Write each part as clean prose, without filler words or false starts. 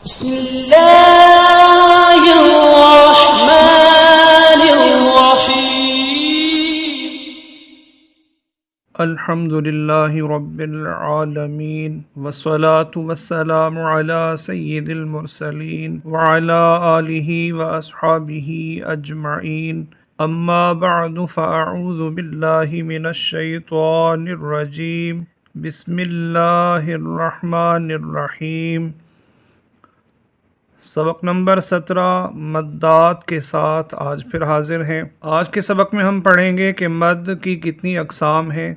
بسم الله الرحمن الرحيم الحمد لله رب العالمين والصلاة والسلام على سيد المرسلين وعلى آله وأصحابه أجمعين أما بعد فأعوذ بالله من الشيطان الرجيم بسم الله الرحمن الرحيم۔ سبق نمبر 17 مدات کے ساتھ آج پھر حاضر ہیں۔ آج کے سبق میں ہم پڑھیں گے کہ مد کی کتنی اقسام ہیں،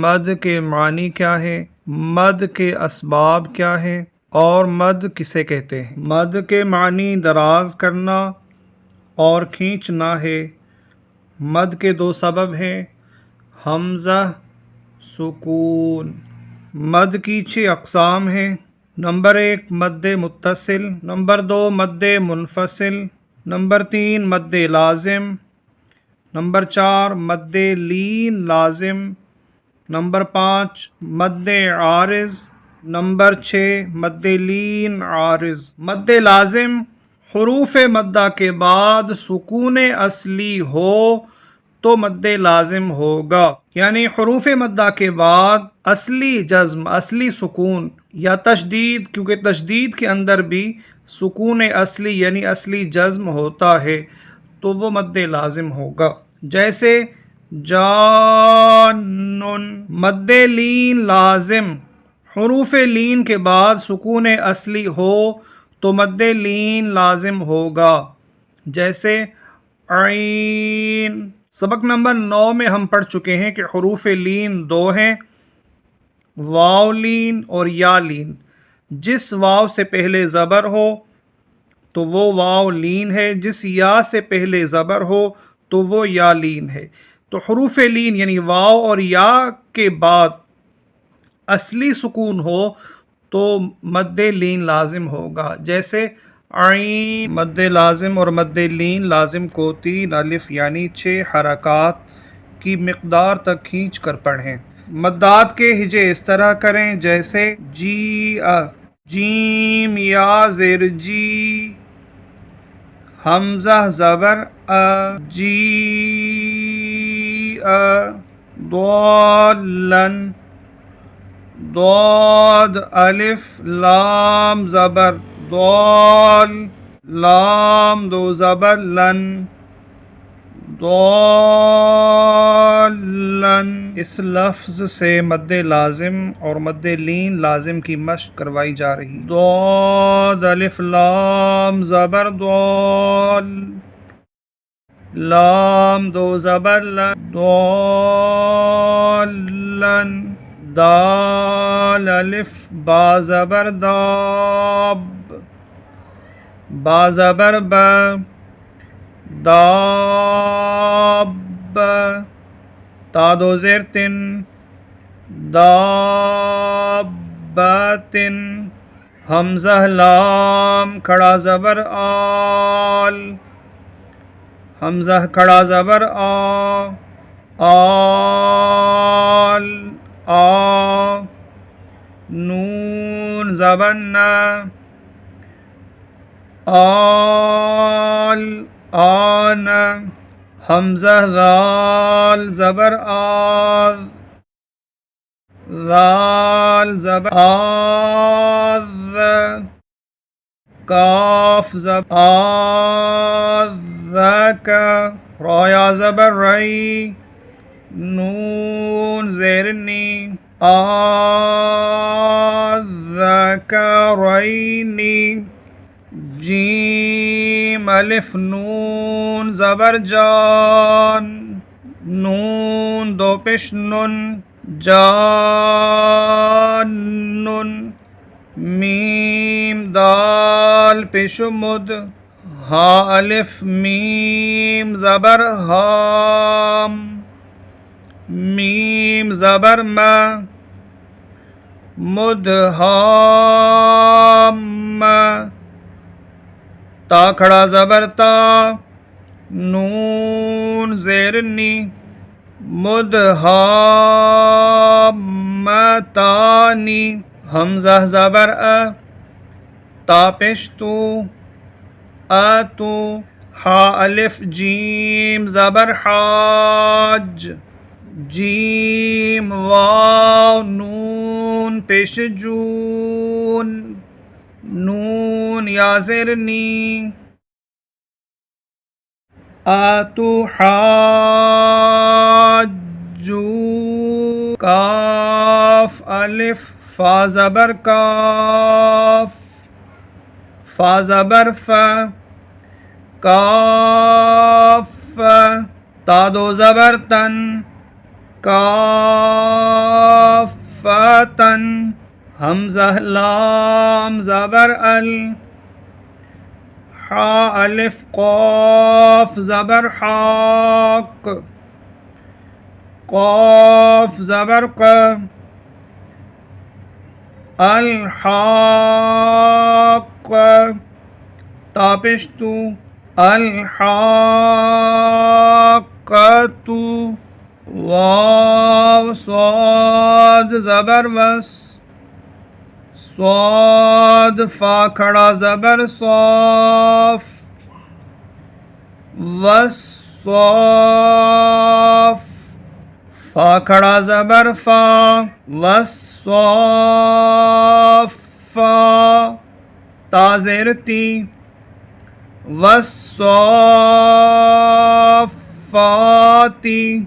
مد کے معنی کیا ہے، مد کے اسباب کیا ہیں اور مد کسے کہتے ہیں۔ مد کے معنی دراز کرنا اور کھینچنا ہے۔ مد کے دو سبب ہیں، حمزہ، سکون۔ مد کی 6 اقسام ہیں۔ نمبر 1 مد متصل، نمبر 2 مد منفصل، نمبر 3 مد لازم، نمبر 4 مد لین لازم، نمبر 5 مد عارض، نمبر 6 مد لین عارض۔ مد لازم، حروف مدہ کے بعد سکون اصلی ہو تو مد لازم ہوگا، یعنی حروف مدہ کے بعد اصلی جزم، اصلی سکون یا تشدید، کیونکہ تشدید کے اندر بھی سکون اصلی یعنی اصلی جزم ہوتا ہے تو وہ مد لازم ہوگا۔ جیسے جانن۔ مد لین لازم، حروف لین کے بعد سکون اصلی ہو تو مد لین لازم ہوگا، جیسے عین۔ سبق نمبر 9 میں ہم پڑھ چکے ہیں کہ حروف لین 2 ہیں، واو لین اور یا لین۔ جس واو سے پہلے زبر ہو تو وہ واو لین ہے، جس یا سے پہلے زبر ہو تو وہ یا لین ہے۔ تو حروف لین یعنی واو اور یا کے بعد اصلی سکون ہو تو مد لین لازم ہوگا، جیسے عین۔ مد لازم اور مد لین لازم کو 3 الف یعنی 6 حرکات کی مقدار تک کھینچ کر پڑھیں۔ مدات کے ہجے اس طرح کریں، جیسے جی جیم یا زیر جی، حمزہ زبر جی ضالن، ضاد الف لام زبر ضال، لام 2 زبر لن، ضالن۔ اس لفظ سے مد لازم اور مد لین لازم کی مشق کروائی جا رہی۔ ضاد الف لام زبر ضال، لام 2 زبر لن، ضالن۔ دال الف با زبر داب، با زبر با، داب۔ تا 2 زیر تن، دابتن۔ حمزہ لام کھڑا زبر آل، حمزہ کھڑا زبر آ، آل آ۔ نون زبر نا، آل آن۔ حمزہ ذال زبر آذ، ذال زبر آذ۔ کاف زبر آذک، را یا زبر رئی، نون زیر نی، آذکرینی۔ جیم الف نون زبر جان، نون 2 پیش نن، جانن۔ میم دال پیش مد، ہا الف میم زبر ہام، میم زبر ما، مد ہام۔ تا کھڑا زبر تا، نون زیر نی، مدہامتانی۔ حمزہ زبر تا پیش تو اتو ہا الف جیم زبر حاج جیم واو نون پیش جون نون یا زیر نی اتو حاجو کاف الف فا زبر کاف فا زبر فا کاف تا دو زبر تن کافتن حمزہ لام زبر ال حا الف قاف زبر حاق قاف زبر ق الحاق تا پیش تو الحاقۃ واو صاد زبر وس صاد فا کھڑا زبر صاف والصاف فا کھڑا زبر فا والصافا تا زیر تی والصافاتی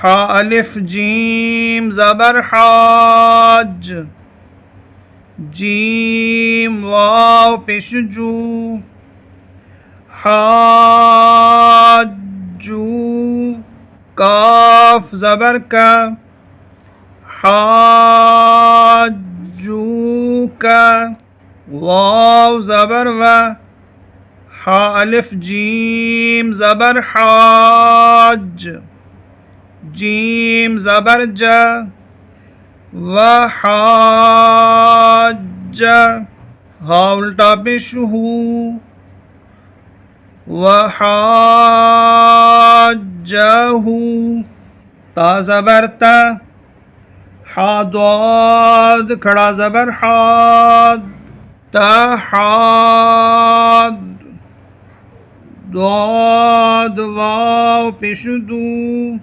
حا الف جیم زبر حاج جیم واو پیش جو حاجو کاف زبر کا حاجو کا واو زبر و حا الف جیم زبر حاج جیم زبر جا وحاج ہا الٹا پیش ہو وحاجہ تا زبر تا حا ضاد کھڑا زبر حاد تحاد ضاد واو پیش دو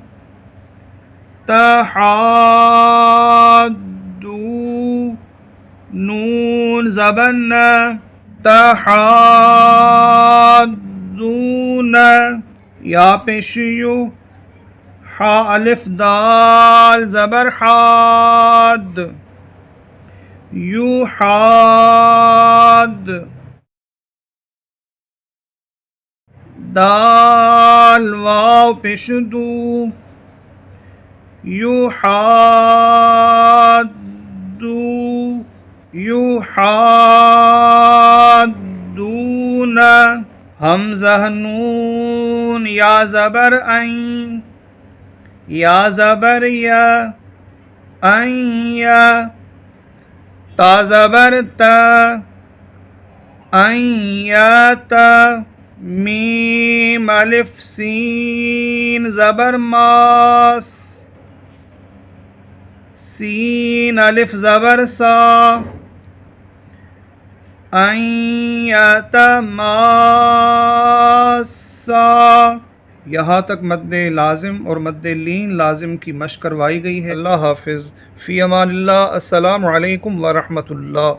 تحادو نون زبن تحادون یا پیشیو حا الف دال زبر حاد یحاد دال واو پیش دو یحادو یحادون حمزہ نون یا زبر این یا زبر یا این یا تا زبر تا این یا تا میم الف سین زبر ماس سین الف زبر سا ماسا یہاں تک مد لازم اور مد لین لازم کی مشق کروائی گئی ہے۔ اللہ حافظ، فی امان اللہ، السلام علیکم ورحمۃ اللہ۔